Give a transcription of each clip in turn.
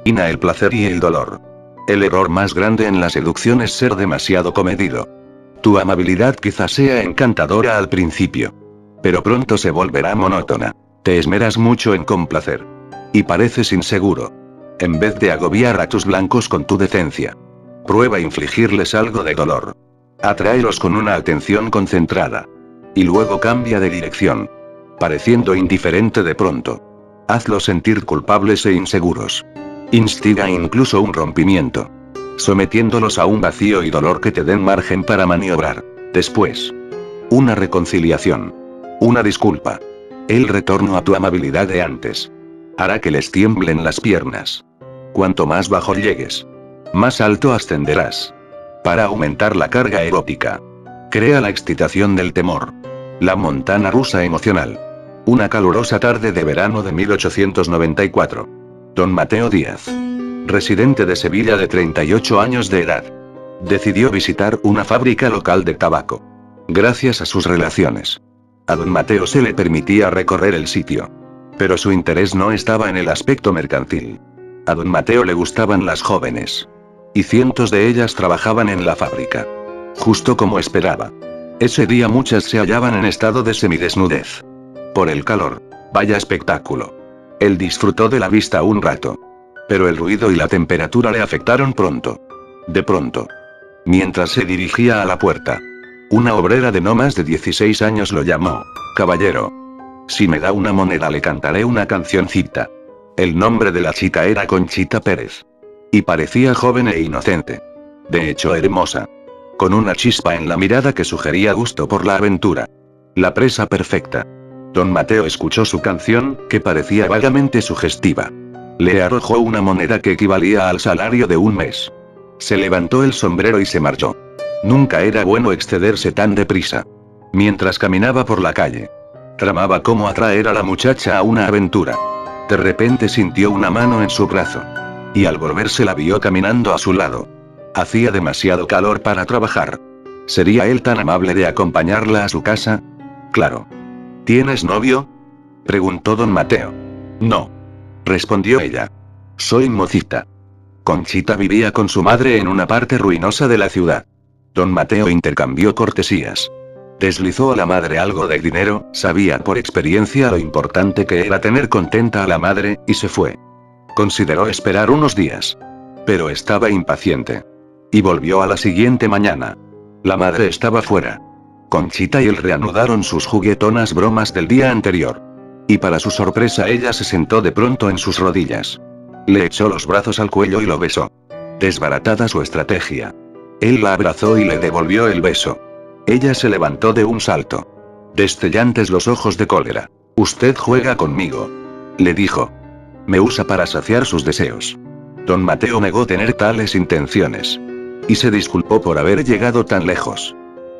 Ina el placer y el dolor. El error más grande en la seducción es ser demasiado comedido. Tu amabilidad quizás sea encantadora al principio. Pero pronto se volverá monótona. Te esmeras mucho en complacer. Y pareces inseguro. En vez de agobiar a tus blancos con tu decencia. Prueba infligirles algo de dolor. Atráelos con una atención concentrada. Y luego cambia de dirección. Pareciendo indiferente de pronto. Hazlos sentir culpables e inseguros. Instiga incluso un rompimiento. Sometiéndolos a un vacío y dolor que te den margen para maniobrar. Después. Una reconciliación. Una disculpa. El retorno a tu amabilidad de antes. Hará que les tiemblen las piernas. Cuanto más bajo llegues, más alto ascenderás. Para aumentar la carga erótica. Crea la excitación del temor. La montana rusa emocional. Una calurosa tarde de verano de 1894. Don Mateo Díaz, residente de Sevilla de 38 años de edad, decidió visitar una fábrica local de tabaco. Gracias a sus relaciones, a don Mateo se le permitía recorrer el sitio. Pero su interés no estaba en el aspecto mercantil. A don Mateo le gustaban las jóvenes. Y cientos de ellas trabajaban en la fábrica. Justo como esperaba. Ese día muchas se hallaban en estado de semidesnudez. Por el calor. Vaya espectáculo. Él disfrutó de la vista un rato. Pero el ruido y la temperatura le afectaron pronto. De pronto. Mientras se dirigía a la puerta. Una obrera de no más de 16 años lo llamó. Caballero. Si me da una moneda le cantaré una cancioncita. El nombre de la chica era Conchita Pérez. Y parecía joven e inocente. De hecho hermosa. Con una chispa en la mirada que sugería gusto por la aventura. La presa perfecta. Don Mateo escuchó su canción, que parecía vagamente sugestiva. Le arrojó una moneda que equivalía al salario de un mes. Se levantó el sombrero y se marchó. Nunca era bueno excederse tan deprisa. Mientras caminaba por la calle, tramaba cómo atraer a la muchacha a una aventura. De repente sintió una mano en su brazo. Y al volverse la vio caminando a su lado. Hacía demasiado calor para trabajar. ¿Sería él tan amable de acompañarla a su casa? Claro. ¿Tienes novio?, preguntó don Mateo. No, respondió ella. Soy mocita. Conchita vivía con su madre en una parte ruinosa de la ciudad. Don Mateo intercambió cortesías. Deslizó a la madre algo de dinero, sabía por experiencia lo importante que era tener contenta a la madre, y se fue. Consideró esperar unos días. Pero estaba impaciente. Y volvió a la siguiente mañana. La madre estaba fuera. Conchita y él reanudaron sus juguetonas bromas del día anterior. Y para su sorpresa ella se sentó de pronto en sus rodillas. Le echó los brazos al cuello y lo besó. Desbaratada su estrategia. Él la abrazó y le devolvió el beso. Ella se levantó de un salto. Destellantes los ojos de cólera. Usted juega conmigo, le dijo. Me usa para saciar sus deseos. Don Mateo negó tener tales intenciones. Y se disculpó por haber llegado tan lejos.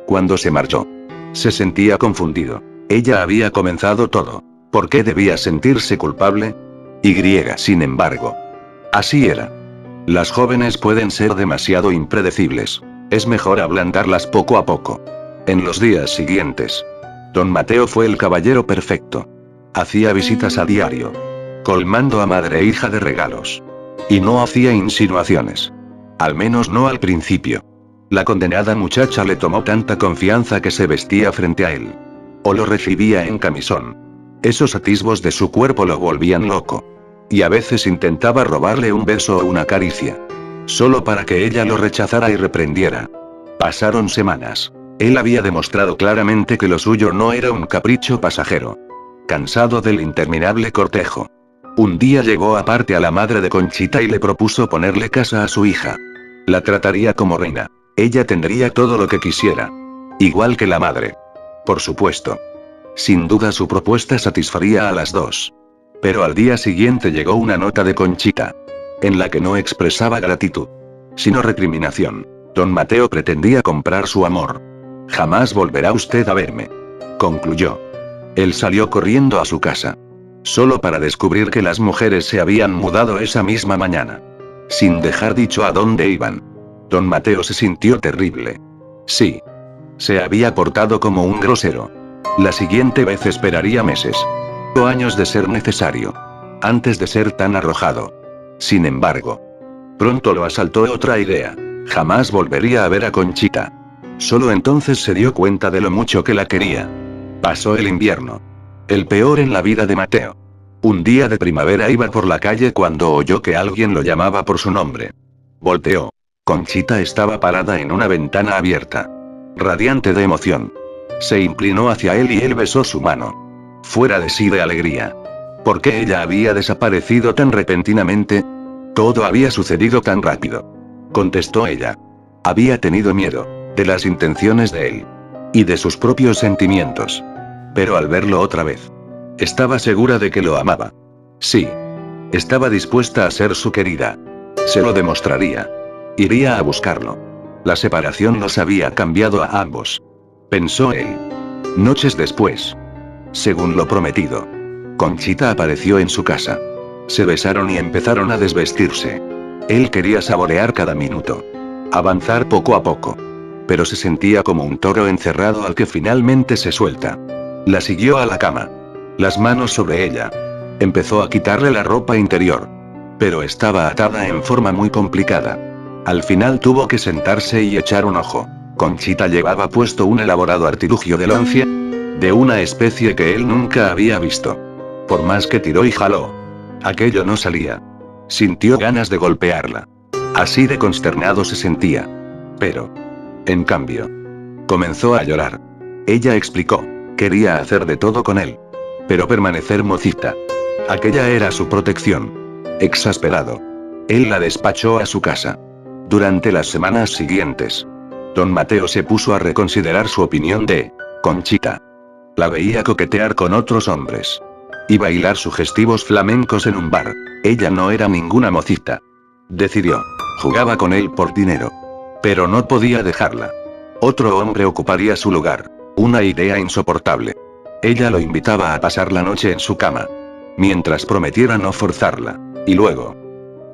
Cuando se marchó, se sentía confundido. Ella había comenzado todo. ¿Por qué debía sentirse culpable? Sin embargo. Así era. Las jóvenes pueden ser demasiado impredecibles. Es mejor ablandarlas poco a poco. En los días siguientes, don Mateo fue el caballero perfecto. Hacía visitas a diario, colmando a madre e hija de regalos. Y no hacía insinuaciones. Al menos no al principio. La condenada muchacha le tomó tanta confianza que se vestía frente a él. O lo recibía en camisón. Esos atisbos de su cuerpo lo volvían loco. Y a veces intentaba robarle un beso o una caricia. Solo para que ella lo rechazara y reprendiera. Pasaron semanas. Él había demostrado claramente que lo suyo no era un capricho pasajero. Cansado del interminable cortejo. Un día llegó aparte a la madre de Conchita y le propuso ponerle casa a su hija. La trataría como reina. Ella tendría todo lo que quisiera. Igual que la madre. Por supuesto. Sin duda su propuesta satisfaría a las dos. Pero al día siguiente llegó una nota de Conchita. En la que no expresaba gratitud, sino recriminación. Don Mateo pretendía comprar su amor. Jamás volverá usted a verme, concluyó. Él salió corriendo a su casa. Solo para descubrir que las mujeres se habían mudado esa misma mañana. Sin dejar dicho a dónde iban. Don Mateo se sintió terrible. Sí. Se había portado como un grosero. La siguiente vez esperaría meses. O años de ser necesario. Antes de ser tan arrojado. Sin embargo, pronto lo asaltó otra idea. Jamás volvería a ver a Conchita. Solo entonces se dio cuenta de lo mucho que la quería. Pasó el invierno. El peor en la vida de Mateo. Un día de primavera iba por la calle cuando oyó que alguien lo llamaba por su nombre. Volteó. Conchita estaba parada en una ventana abierta. Radiante de emoción. Se inclinó hacia él y él besó su mano. Fuera de sí de alegría. ¿Por qué ella había desaparecido tan repentinamente? Todo había sucedido tan rápido. Contestó ella. Había tenido miedo, de las intenciones de él. Y de sus propios sentimientos. Pero al verlo otra vez, estaba segura de que lo amaba. Sí. Estaba dispuesta a ser su querida. Se lo demostraría. Iría a buscarlo. La separación los había cambiado a ambos. Pensó él. Noches después. Según lo prometido. Conchita apareció en su casa. Se besaron y empezaron a desvestirse. Él quería saborear cada minuto. Avanzar poco a poco. Pero se sentía como un toro encerrado al que finalmente se suelta. La siguió a la cama. Las manos sobre ella. Empezó a quitarle la ropa interior. Pero estaba atada en forma muy complicada. Al final tuvo que sentarse y echar un ojo. Conchita llevaba puesto un elaborado artilugio de lancia. De una especie que él nunca había visto. Por más que tiró y jaló, aquello no salía. Sintió ganas de golpearla. Así de consternado se sentía. Pero, en cambio, comenzó a llorar. Ella explicó. Quería hacer de todo con él. Pero permanecer mocita. Aquella era su protección. Exasperado, él la despachó a su casa. Durante las semanas siguientes, don Mateo se puso a reconsiderar su opinión de Conchita. La veía coquetear con otros hombres. Y bailar sugestivos flamencos en un bar. Ella no era ninguna mocita. Decidió. Jugaba con él por dinero. Pero no podía dejarla. Otro hombre ocuparía su lugar. Una idea insoportable. Ella lo invitaba a pasar la noche en su cama. Mientras prometiera no forzarla. Y luego,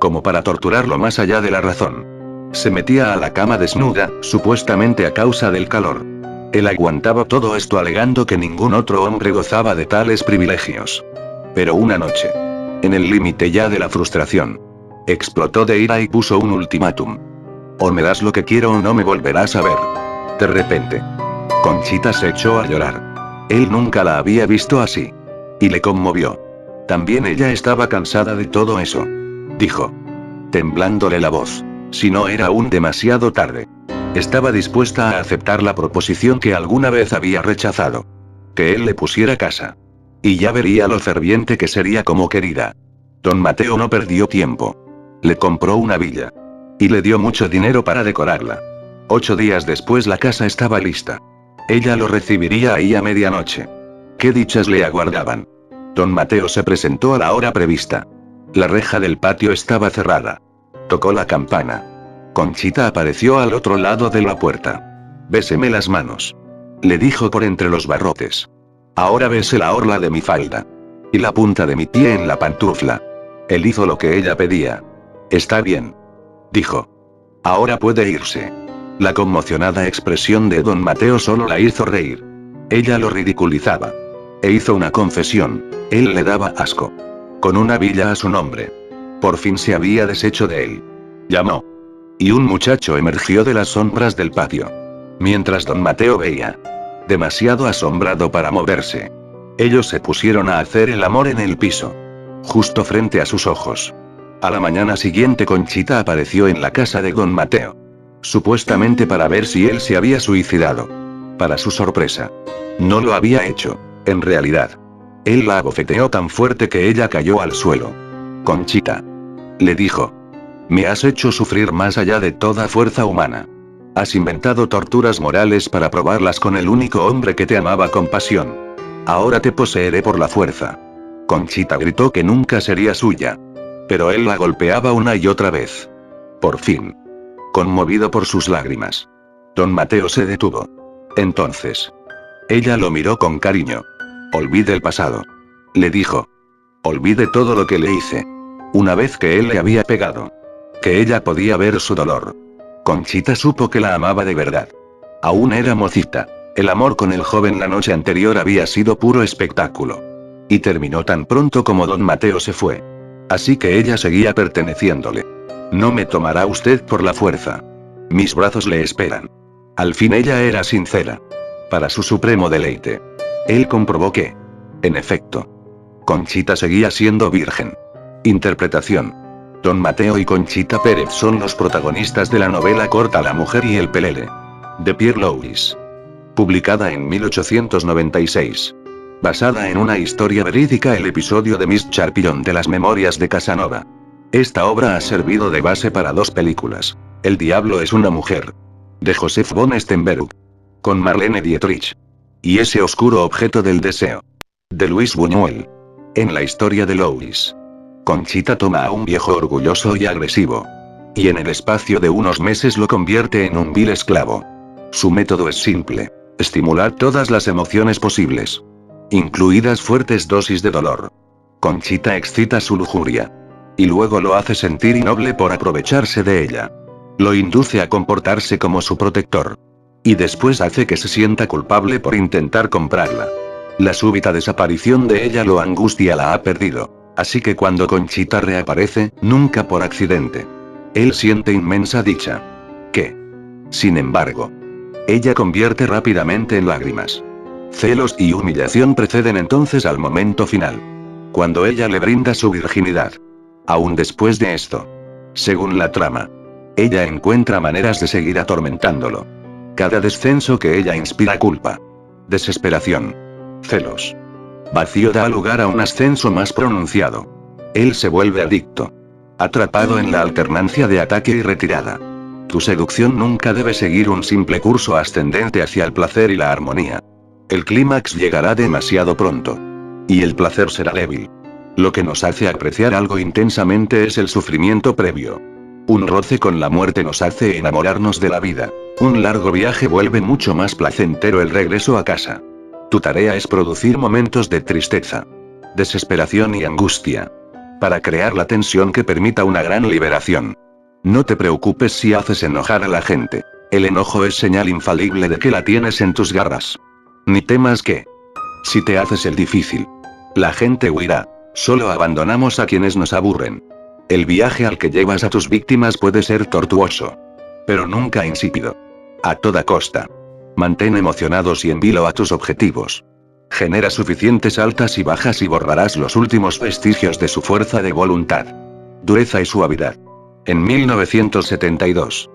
como para torturarlo más allá de la razón, se metía a la cama desnuda, supuestamente a causa del calor. Él aguantaba todo esto alegando que ningún otro hombre gozaba de tales privilegios. Pero una noche, en el límite ya de la frustración, explotó de ira y puso un ultimátum. O me das lo que quiero o no me volverás a ver. De repente, Conchita se echó a llorar. Él nunca la había visto así. Y le conmovió. También ella estaba cansada de todo eso. Dijo, temblándole la voz. Si no era aún demasiado tarde. Estaba dispuesta a aceptar la proposición que alguna vez había rechazado. Que él le pusiera casa. Y ya vería lo ferviente que sería como querida. Don Mateo no perdió tiempo. Le compró una villa. Y le dio mucho dinero para decorarla. 8 días después la casa estaba lista. Ella lo recibiría ahí a medianoche. Qué dichas le aguardaban. Don Mateo se presentó a la hora prevista. La reja del patio estaba cerrada. Tocó la campana. Conchita apareció al otro lado de la puerta. Béseme las manos. Le dijo por entre los barrotes. Ahora bese la orla de mi falda. Y la punta de mi pie en la pantufla. Él hizo lo que ella pedía. Está bien. Dijo. Ahora puede irse. La conmocionada expresión de don Mateo solo la hizo reír. Ella lo ridiculizaba. E hizo una confesión. Él le daba asco. Con una villa a su nombre. Por fin se había deshecho de él. Llamó. Y un muchacho emergió de las sombras del patio. Mientras don Mateo veía. Demasiado asombrado para moverse. Ellos se pusieron a hacer el amor en el piso. Justo frente a sus ojos. A la mañana siguiente Conchita apareció en la casa de don Mateo. Supuestamente para ver si él se había suicidado. Para su sorpresa. No lo había hecho, en realidad. Él la abofeteó tan fuerte que ella cayó al suelo. Conchita. Le dijo. Me has hecho sufrir más allá de toda fuerza humana. Has inventado torturas morales para probarlas con el único hombre que te amaba con pasión. Ahora te poseeré por la fuerza. Conchita gritó que nunca sería suya. Pero él la golpeaba una y otra vez. Por fin. Conmovido por sus lágrimas. Don Mateo se detuvo. Entonces. Ella lo miró con cariño. Olvide el pasado. Le dijo. Olvide todo lo que le hice. Una vez que él le había pegado. Que ella podía ver su dolor. Conchita supo que la amaba de verdad. Aún era mocita. El amor con el joven la noche anterior había sido puro espectáculo. Y terminó tan pronto como don Mateo se fue. Así que ella seguía perteneciéndole. No me tomará usted por la fuerza. Mis brazos le esperan. Al fin ella era sincera. Para su supremo deleite. Él comprobó que, en efecto, Conchita seguía siendo virgen. Interpretación. Don Mateo y Conchita Pérez son los protagonistas de la novela corta La mujer y el pelele, de Pierre Louis. Publicada en 1896. Basada en una historia verídica, el episodio de Miss Charpillon de las Memorias de Casanova. Esta obra ha servido de base para 2 películas. El diablo es una mujer, de Joseph von Stenberg, con Marlene Dietrich. Y ese oscuro objeto del deseo, de Luis Buñuel. En la historia de Louis, Conchita toma a un viejo orgulloso y agresivo, y en el espacio de unos meses lo convierte en un vil esclavo. Su método es simple: estimular todas las emociones posibles, incluidas fuertes dosis de dolor. Conchita excita su lujuria, y luego lo hace sentir innoble por aprovecharse de ella. Lo induce a comportarse como su protector, y después hace que se sienta culpable por intentar comprarla. La súbita desaparición de ella lo angustia, la ha perdido. Así que cuando Conchita reaparece, nunca por accidente, él siente inmensa dicha. Que, sin embargo, ella convierte rápidamente en lágrimas. Celos y humillación preceden entonces al momento final, cuando ella le brinda su virginidad. Aún después de esto, según la trama, ella encuentra maneras de seguir atormentándolo. Cada descenso que ella inspira culpa, desesperación, celos, vacío da lugar a un ascenso más pronunciado. Él se vuelve adicto, atrapado en la alternancia de ataque y retirada. Tu seducción nunca debe seguir un simple curso ascendente hacia el placer y la armonía. El clímax llegará demasiado pronto, y el placer será débil. Lo que nos hace apreciar algo intensamente es el sufrimiento previo. Un roce con la muerte nos hace enamorarnos de la vida. Un largo viaje vuelve mucho más placentero el regreso a casa. Tu tarea es producir momentos de tristeza, desesperación y angustia, para crear la tensión que permita una gran liberación. No te preocupes si haces enojar a la gente. El enojo es señal infalible de que la tienes en tus garras. Ni temas que, si te haces el difícil, la gente huirá. Solo abandonamos a quienes nos aburren. El viaje al que llevas a tus víctimas puede ser tortuoso, pero nunca insípido. A toda costa, mantén emocionados y en vilo a tus objetivos. Genera suficientes altas y bajas y borrarás los últimos vestigios de su fuerza de voluntad, dureza y suavidad. En 1972,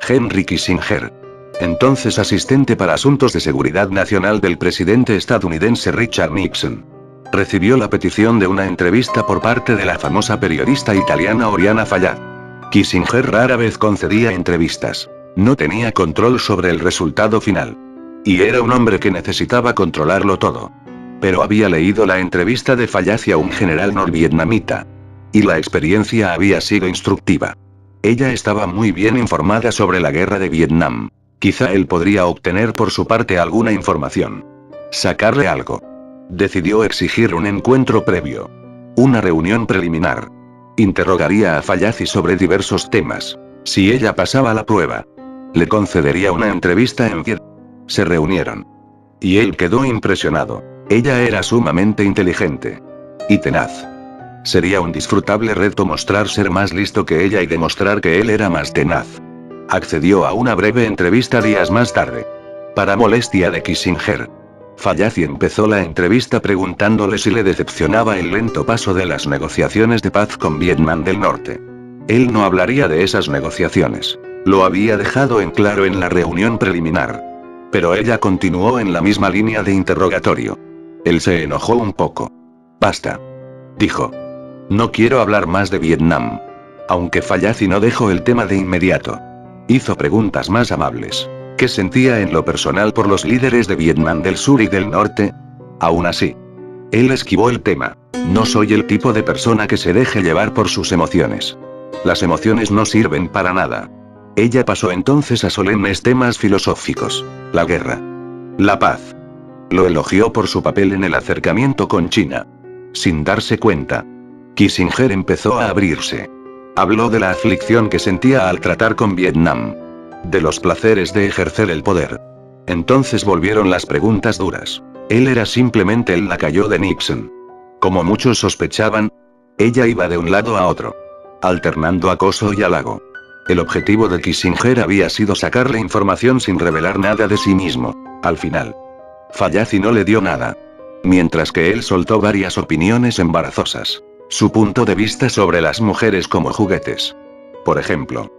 Henry Kissinger, entonces asistente para asuntos de seguridad nacional del presidente estadounidense Richard Nixon, recibió la petición de una entrevista por parte de la famosa periodista italiana Oriana Fallaci. Kissinger rara vez concedía entrevistas. No tenía control sobre el resultado final. Y era un hombre que necesitaba controlarlo todo. Pero había leído la entrevista de Fallaci a un general norvietnamita. Y la experiencia había sido instructiva. Ella estaba muy bien informada sobre la guerra de Vietnam. Quizá él podría obtener por su parte alguna información. Sacarle algo. Decidió exigir un encuentro previo. Una reunión preliminar. Interrogaría a Fallaci sobre diversos temas. Si ella pasaba la prueba, le concedería una entrevista en Vietnam. Se reunieron. Y él quedó impresionado. Ella era sumamente inteligente y tenaz. Sería un disfrutable reto mostrar ser más listo que ella y demostrar que él era más tenaz. Accedió a una breve entrevista días más tarde. Para molestia de Kissinger, Fallaci empezó la entrevista preguntándole si le decepcionaba el lento paso de las negociaciones de paz con Vietnam del Norte. Él no hablaría de esas negociaciones. Lo había dejado en claro en la reunión preliminar. Pero ella continuó en la misma línea de interrogatorio. Él se enojó un poco. Basta, dijo. No quiero hablar más de Vietnam. Aunque Fallaci no dejó el tema de inmediato. Hizo preguntas más amables. ¿Qué sentía en lo personal por los líderes de Vietnam del Sur y del Norte? Aún así, él esquivó el tema. No soy el tipo de persona que se deje llevar por sus emociones. Las emociones no sirven para nada. Ella pasó entonces a solemnes temas filosóficos. La guerra. La paz. Lo elogió por su papel en el acercamiento con China. Sin darse cuenta, Kissinger empezó a abrirse. Habló de la aflicción que sentía al tratar con Vietnam. De los placeres de ejercer el poder. Entonces volvieron las preguntas duras. Él era simplemente el lacayo de Nixon. Como muchos sospechaban, Ella iba de un lado a otro, alternando acoso y halago. El objetivo de Kissinger había sido sacarle información sin revelar nada de sí mismo. Al final, Fallaci no le dio nada. Mientras que él soltó varias opiniones embarazosas. Su punto de vista sobre las mujeres como juguetes, por ejemplo.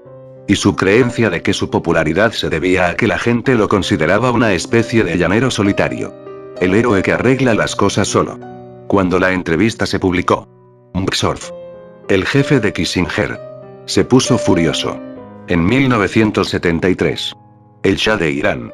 Y su creencia de que su popularidad se debía a que la gente lo consideraba una especie de llanero solitario. El héroe que arregla las cosas solo. Cuando la entrevista se publicó, Mksov, el jefe de Kissinger, se puso furioso. En 1973, el Shah de Irán,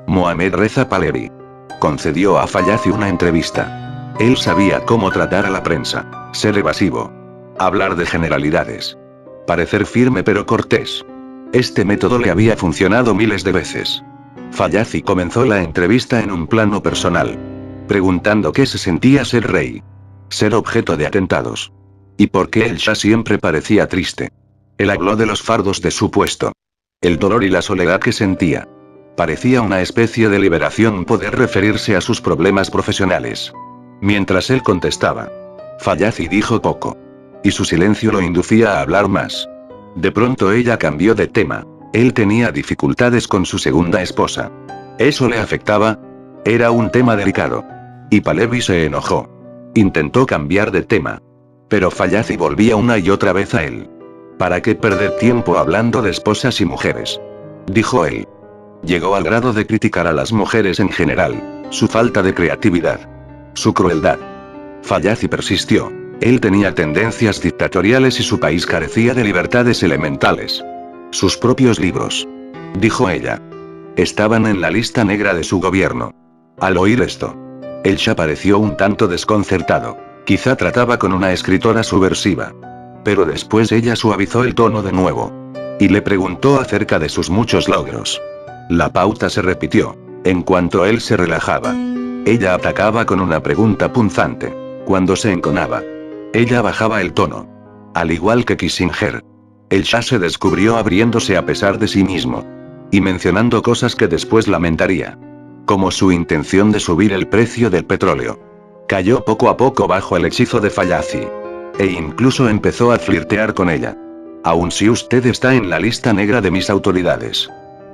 Mohammad Reza Pahlavi, concedió a Fallaci una entrevista. Él sabía cómo tratar a la prensa, ser evasivo, hablar de generalidades, parecer firme pero cortés. Este método le había funcionado miles de veces. Fallaci comenzó la entrevista en un plano personal, preguntando qué se sentía ser rey, ser objeto de atentados, y por qué el Shah siempre parecía triste. Él habló de los fardos de su puesto, el dolor y la soledad que sentía. Parecía una especie de liberación poder referirse a sus problemas profesionales. Mientras él contestaba, Fallaci dijo poco, y su silencio lo inducía a hablar más. De pronto ella cambió de tema. Él tenía dificultades con su segunda esposa. ¿Eso le afectaba? Era un tema delicado. Y Pahlavi se enojó. Intentó cambiar de tema. Pero Fallaci volvía una y otra vez a él. ¿Para qué perder tiempo hablando de esposas y mujeres?, dijo él. Llegó al grado de criticar a las mujeres en general, su falta de creatividad, su crueldad. Fallaci persistió. Él tenía tendencias dictatoriales y su país carecía de libertades elementales. Sus propios libros, dijo ella, estaban en la lista negra de su gobierno. Al oír esto, el Shah pareció un tanto desconcertado. Quizá trataba con una escritora subversiva. Pero después ella suavizó el tono de nuevo. Y le preguntó acerca de sus muchos logros. La pauta se repitió. En cuanto él se relajaba, ella atacaba con una pregunta punzante. Cuando se enconaba, ella bajaba el tono. Al igual que Kissinger, el Shah se descubrió abriéndose a pesar de sí mismo. Y mencionando cosas que después lamentaría. Como su intención de subir el precio del petróleo. Cayó poco a poco bajo el hechizo de Fallaci. E incluso empezó a flirtear con ella. Aun si usted está en la lista negra de mis autoridades,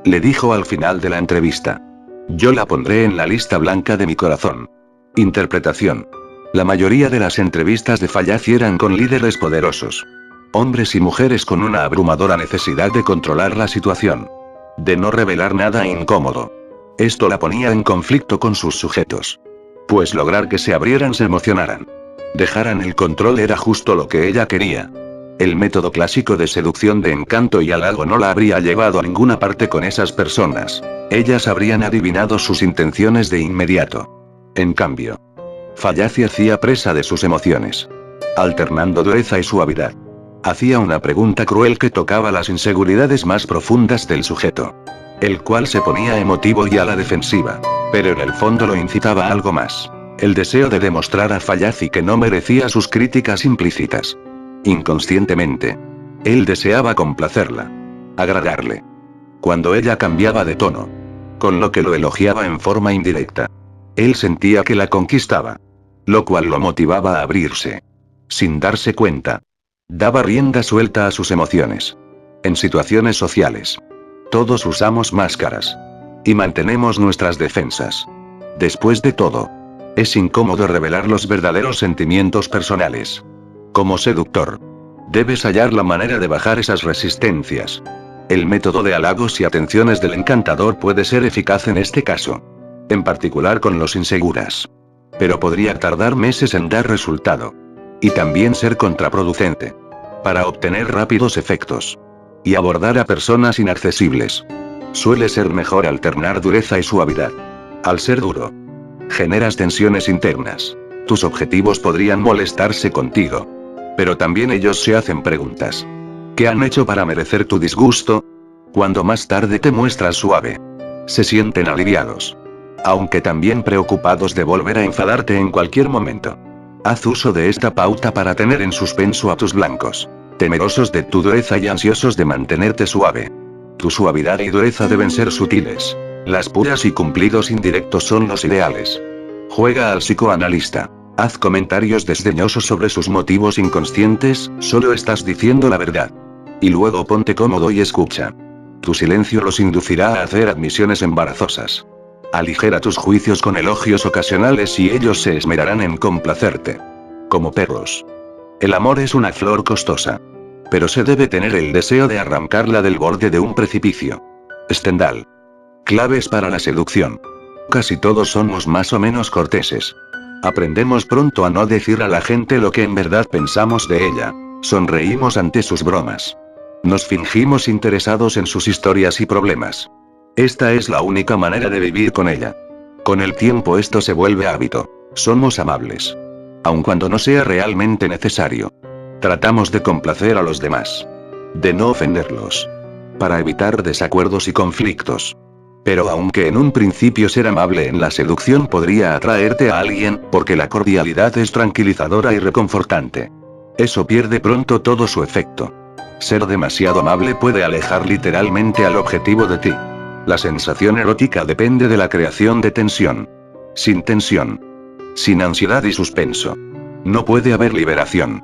le dijo al final de la entrevista, yo la pondré en la lista blanca de mi corazón. Interpretación. La mayoría de las entrevistas de Fallaci eran con líderes poderosos. Hombres y mujeres con una abrumadora necesidad de controlar la situación. De no revelar nada incómodo. Esto la ponía en conflicto con sus sujetos. Pues lograr que se abrieran, se emocionaran, dejaran el control era justo lo que ella quería. El método clásico de seducción de encanto y halago no la habría llevado a ninguna parte con esas personas. Ellas habrían adivinado sus intenciones de inmediato. En cambio, Fallaci hacía presa de sus emociones, alternando dureza y suavidad. Hacía una pregunta cruel que tocaba las inseguridades más profundas del sujeto, el cual se ponía emotivo y a la defensiva. Pero en el fondo lo incitaba a algo más. El deseo de demostrar a Fallaci que no merecía sus críticas implícitas. Inconscientemente, él deseaba complacerla, agradarle. Cuando ella cambiaba de tono, con lo que lo elogiaba en forma indirecta, él sentía que la conquistaba. Lo cual lo motivaba a abrirse. Sin darse cuenta, daba rienda suelta a sus emociones. En situaciones sociales, todos usamos máscaras. Y mantenemos nuestras defensas. Después de todo, es incómodo revelar los verdaderos sentimientos personales. Como seductor, debes hallar la manera de bajar esas resistencias. El método de halagos y atenciones del encantador puede ser eficaz en este caso. En particular con los inseguras. Pero podría tardar meses en dar resultado. Y también ser contraproducente. Para obtener rápidos efectos. Y abordar a personas inaccesibles. Suele ser mejor alternar dureza y suavidad. Al ser duro, generas tensiones internas. Tus objetivos podrían molestarse contigo. Pero también ellos se hacen preguntas. ¿Qué han hecho para merecer tu disgusto? Cuando más tarde te muestras suave, se sienten aliviados. Aunque también preocupados de volver a enfadarte en cualquier momento. Haz uso de esta pauta para tener en suspenso a tus blancos, temerosos de tu dureza y ansiosos de mantenerte suave. Tu suavidad y dureza deben ser sutiles. Las puras y cumplidos indirectos son los ideales. Juega al psicoanalista. Haz comentarios desdeñosos sobre sus motivos inconscientes, solo estás diciendo la verdad. Y luego ponte cómodo y escucha. Tu silencio los inducirá a hacer admisiones embarazosas. Aligera tus juicios con elogios ocasionales y ellos se esmerarán en complacerte. Como perros. El amor es una flor costosa. Pero se debe tener el deseo de arrancarla del borde de un precipicio. Stendhal. Claves para la seducción. Casi todos somos más o menos corteses. Aprendemos pronto a no decir a la gente lo que en verdad pensamos de ella. Sonreímos ante sus bromas. Nos fingimos interesados en sus historias y problemas. Esta es la única manera de vivir con ella. Con el tiempo esto se vuelve hábito. Somos amables. Aun cuando no sea realmente necesario. Tratamos de complacer a los demás. De no ofenderlos. Para evitar desacuerdos y conflictos. Pero aunque en un principio ser amable en la seducción podría atraerte a alguien, porque la cordialidad es tranquilizadora y reconfortante. Eso pierde pronto todo su efecto. Ser demasiado amable puede alejar literalmente al objetivo de ti. La sensación erótica depende de la creación de tensión. Sin tensión. Sin ansiedad y suspenso. No puede haber liberación.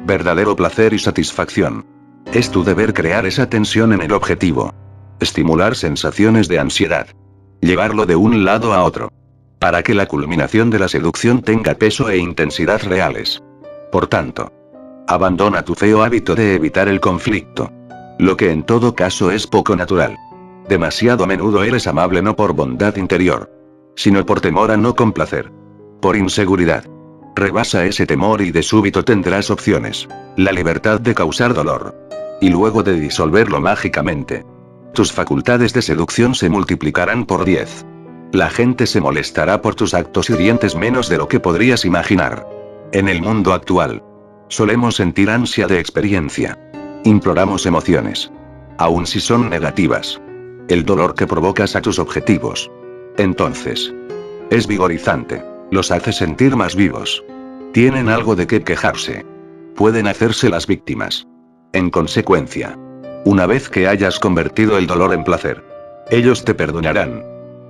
Verdadero placer y satisfacción. Es tu deber crear esa tensión en el objetivo. Estimular sensaciones de ansiedad. Llevarlo de un lado a otro. Para que la culminación de la seducción tenga peso e intensidad reales. Por tanto, abandona tu feo hábito de evitar el conflicto. Lo que en todo caso es poco natural. Demasiado a menudo eres amable no por bondad interior, sino por temor a no complacer. Por inseguridad. Rebasa ese temor y de súbito tendrás opciones. La libertad de causar dolor. Y luego de disolverlo mágicamente. Tus facultades de seducción se multiplicarán por 10. La gente se molestará por tus actos hirientes menos de lo que podrías imaginar. En el mundo actual, solemos sentir ansia de experiencia. Imploramos emociones. Aun si son negativas. El dolor que provocas a tus objetivos. Entonces, es vigorizante. Los hace sentir más vivos. Tienen algo de qué quejarse. Pueden hacerse las víctimas. En consecuencia, una vez que hayas convertido el dolor en placer, ellos te perdonarán.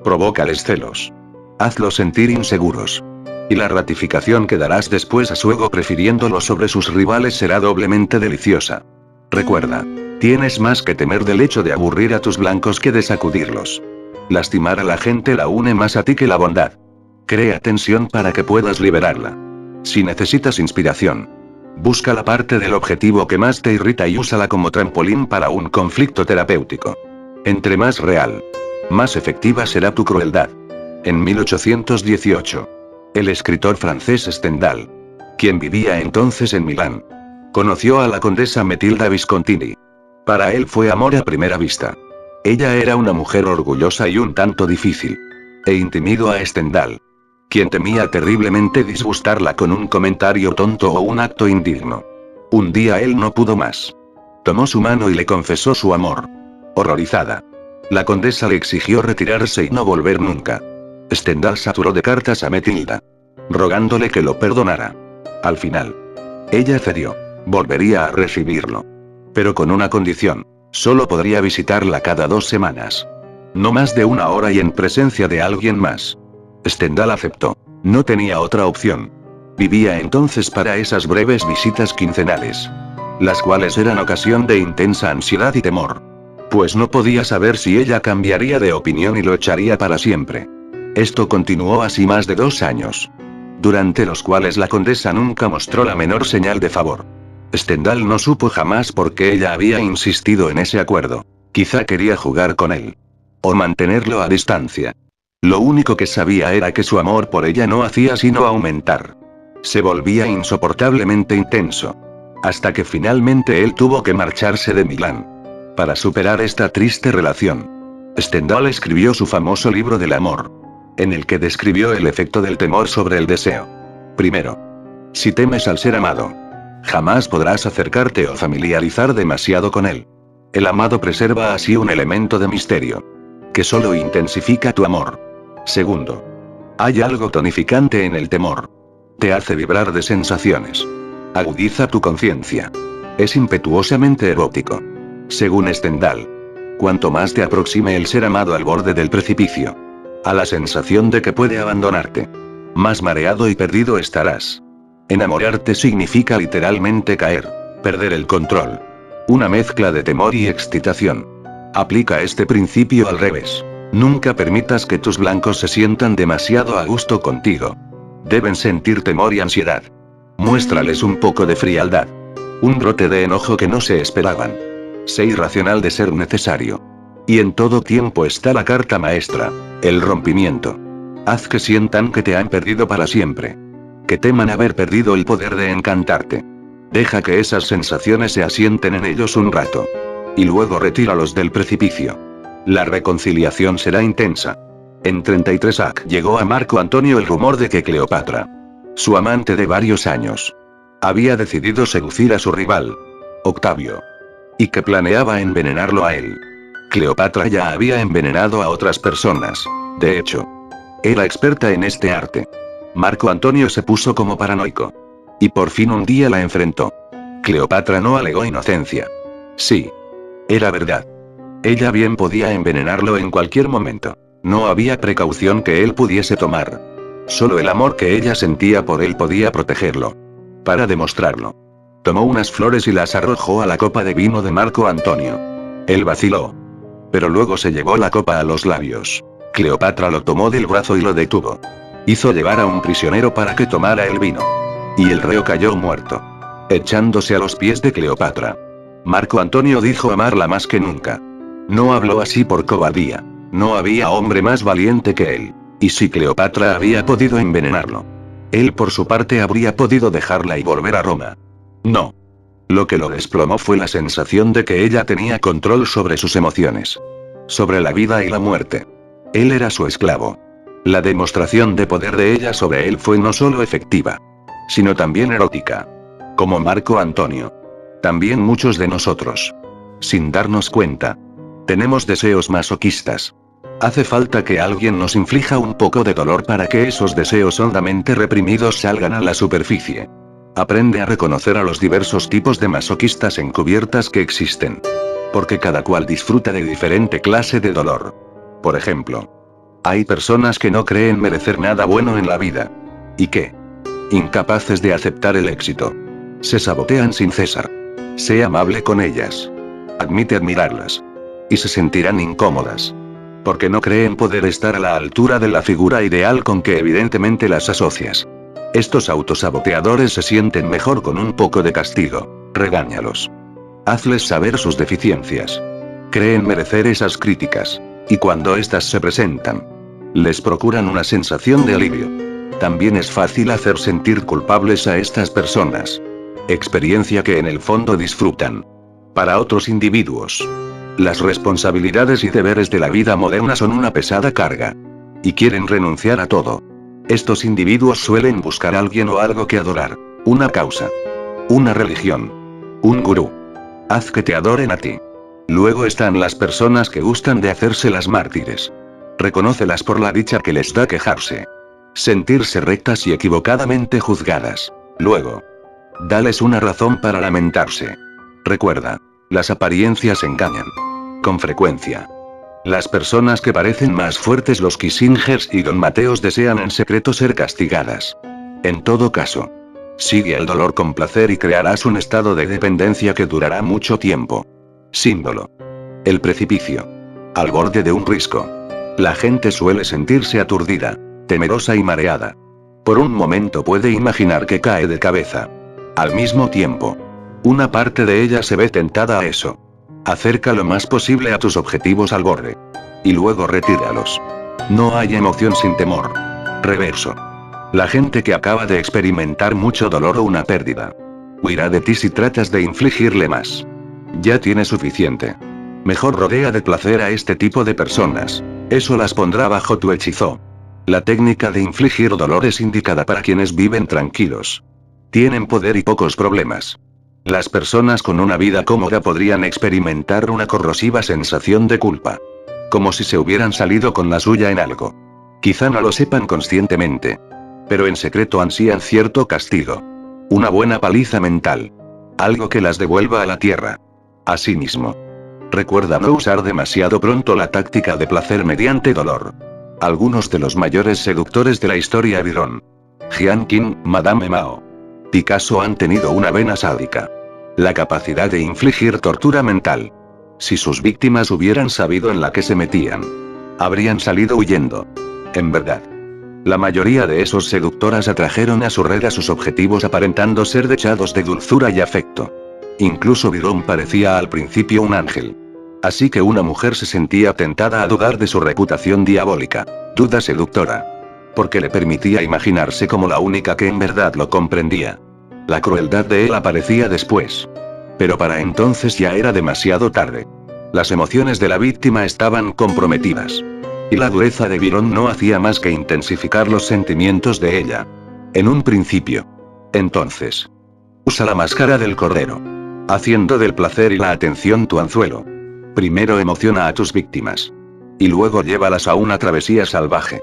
Provócales celos. Hazlos sentir inseguros. Y la ratificación que darás después a su ego prefiriéndolo sobre sus rivales será doblemente deliciosa. Recuerda, tienes más que temer del hecho de aburrir a tus blancos que de sacudirlos. Lastimar a la gente la une más a ti que la bondad. Crea tensión para que puedas liberarla. Si necesitas inspiración, busca la parte del objetivo que más te irrita y úsala como trampolín para un conflicto terapéutico. Entre más real, más efectiva será tu crueldad. En 1818, el escritor francés Stendhal, quien vivía entonces en Milán, conoció a la condesa Matilda Viscontini. Para él fue amor a primera vista. Ella era una mujer orgullosa y un tanto difícil. E intimidó a Stendhal, quien temía terriblemente disgustarla con un comentario tonto o un acto indigno. Un día él no pudo más. Tomó su mano y le confesó su amor. Horrorizada, la condesa le exigió retirarse y no volver nunca. Stendhal saturó de cartas a Matilda, rogándole que lo perdonara. Al final, ella cedió. Volvería a recibirlo. Pero con una condición. Solo podría visitarla cada 2 semanas. No más de 1 hora y en presencia de alguien más. Stendhal aceptó. No tenía otra opción. Vivía entonces para esas breves visitas quincenales. Las cuales eran ocasión de intensa ansiedad y temor. Pues no podía saber si ella cambiaría de opinión y lo echaría para siempre. Esto continuó así más de 2 años. Durante los cuales la condesa nunca mostró la menor señal de favor. Stendhal no supo jamás por qué ella había insistido en ese acuerdo. Quizá quería jugar con él. O mantenerlo a distancia. Lo único que sabía era que su amor por ella no hacía sino aumentar. Se volvía insoportablemente intenso. Hasta que finalmente él tuvo que marcharse de Milán. Para superar esta triste relación, Stendhal escribió su famoso libro del amor, en el que describió el efecto del temor sobre el deseo. Primero, si temes al ser amado, jamás podrás acercarte o familiarizar demasiado con él. El amado preserva así un elemento de misterio, que solo intensifica tu amor. Segundo, hay algo tonificante en el temor. Te hace vibrar de sensaciones. Agudiza tu conciencia. Es impetuosamente erótico. Según Stendhal, cuanto más te aproxime el ser amado al borde del precipicio, a la sensación de que puede abandonarte, más mareado y perdido estarás. Enamorarte significa literalmente caer, perder el control. Una mezcla de temor y excitación. Aplica este principio al revés. Nunca permitas que tus blancos se sientan demasiado a gusto contigo. Deben sentir temor y ansiedad. Muéstrales un poco de frialdad. Un brote de enojo que no se esperaban. Sé irracional de ser necesario. Y en todo tiempo está la carta maestra, el rompimiento. Haz que sientan que te han perdido para siempre. Que teman haber perdido el poder de encantarte. Deja que esas sensaciones se asienten en ellos un rato. Y luego retíralos del precipicio. La reconciliación será intensa. En 33 AC llegó a Marco Antonio el rumor de que Cleopatra, su amante de varios años, había decidido seducir a su rival, Octavio. Y que planeaba envenenarlo a él. Cleopatra ya había envenenado a otras personas. De hecho, era experta en este arte. Marco Antonio se puso como paranoico. Y por fin un día la enfrentó. Cleopatra no alegó inocencia. Sí. Era verdad. Ella bien podía envenenarlo en cualquier momento. No había precaución que él pudiese tomar. Solo el amor que ella sentía por él podía protegerlo. Para demostrarlo, tomó unas flores y las arrojó a la copa de vino de Marco Antonio. Él vaciló. Pero luego se llevó la copa a los labios. Cleopatra lo tomó del brazo y lo detuvo. Hizo llevar a un prisionero para que tomara el vino. Y el reo cayó muerto, echándose a los pies de Cleopatra. Marco Antonio dijo amarla más que nunca. No habló así por cobardía. No había hombre más valiente que él. Y si Cleopatra había podido envenenarlo, él por su parte habría podido dejarla y volver a Roma. No. Lo que lo desplomó fue la sensación de que ella tenía control sobre sus emociones. Sobre la vida y la muerte. Él era su esclavo. La demostración de poder de ella sobre él fue no solo efectiva, sino también erótica. Como Marco Antonio. También muchos de nosotros, sin darnos cuenta, tenemos deseos masoquistas. Hace falta que alguien nos inflija un poco de dolor para que esos deseos hondamente reprimidos salgan a la superficie. Aprende a reconocer a los diversos tipos de masoquistas encubiertas que existen. Porque cada cual disfruta de diferente clase de dolor. Por ejemplo, hay personas que no creen merecer nada bueno en la vida. ¿Y qué? Incapaces de aceptar el éxito. Se sabotean sin cesar. Sé amable con ellas. Admite admirarlas. Y se sentirán incómodas. Porque no creen poder estar a la altura de la figura ideal con que evidentemente las asocias. Estos autosaboteadores se sienten mejor con un poco de castigo. Regáñalos. Hazles saber sus deficiencias. Creen merecer esas críticas. Y cuando éstas se presentan, les procuran una sensación de alivio. También es fácil hacer sentir culpables a estas personas. Experiencia que en el fondo disfrutan. Para otros individuos, las responsabilidades y deberes de la vida moderna son una pesada carga. Y quieren renunciar a todo. Estos individuos suelen buscar a alguien o algo que adorar. Una causa. Una religión. Un gurú. Haz que te adoren a ti. Luego están las personas que gustan de hacerse las mártires. Reconócelas por la dicha que les da quejarse. Sentirse rectas y equivocadamente juzgadas. Luego, dales una razón para lamentarse. Recuerda, las apariencias engañan. Con frecuencia. Las personas que parecen más fuertes, los Kissingers y Don Mateos, desean en secreto ser castigadas. En todo caso, sigue el dolor con placer y crearás un estado de dependencia que durará mucho tiempo. Símbolo. El precipicio. Al borde de un risco. La gente suele sentirse aturdida, temerosa y mareada. Por un momento puede imaginar que cae de cabeza. Al mismo tiempo, una parte de ella se ve tentada a eso. Acerca lo más posible a tus objetivos al borde. Y luego retíralos. No hay emoción sin temor. Reverso. La gente que acaba de experimentar mucho dolor o una pérdida, huirá de ti si tratas de infligirle más. Ya tiene suficiente. Mejor rodea de placer a este tipo de personas. Eso las pondrá bajo tu hechizo. La técnica de infligir dolor es indicada para quienes viven tranquilos. Tienen poder y pocos problemas. Las personas con una vida cómoda podrían experimentar una corrosiva sensación de culpa. Como si se hubieran salido con la suya en algo. Quizá no lo sepan conscientemente. Pero en secreto ansían cierto castigo. Una buena paliza mental. Algo que las devuelva a la tierra. Asimismo, recuerda no usar demasiado pronto la táctica de placer mediante dolor. Algunos de los mayores seductores de la historia Byron, Jian Qin, Madame Mao, Picasso han tenido una vena sádica. La capacidad de infligir tortura mental. Si sus víctimas hubieran sabido en la que se metían, habrían salido huyendo. En verdad. La mayoría de esos seductoras atrajeron a su red a sus objetivos aparentando ser dechados de dulzura y afecto. Incluso Byron parecía al principio un ángel. Así que una mujer se sentía tentada a dudar de su reputación diabólica. Duda seductora. Porque le permitía imaginarse como la única que en verdad lo comprendía. La crueldad de él aparecía después. Pero para entonces ya era demasiado tarde. Las emociones de la víctima estaban comprometidas. Y la dureza de Byron no hacía más que intensificar los sentimientos de ella. En un principio. Entonces. Usa la máscara del cordero. Haciendo del placer y la atención tu anzuelo. Primero emociona a tus víctimas. Y luego llévalas a una travesía salvaje.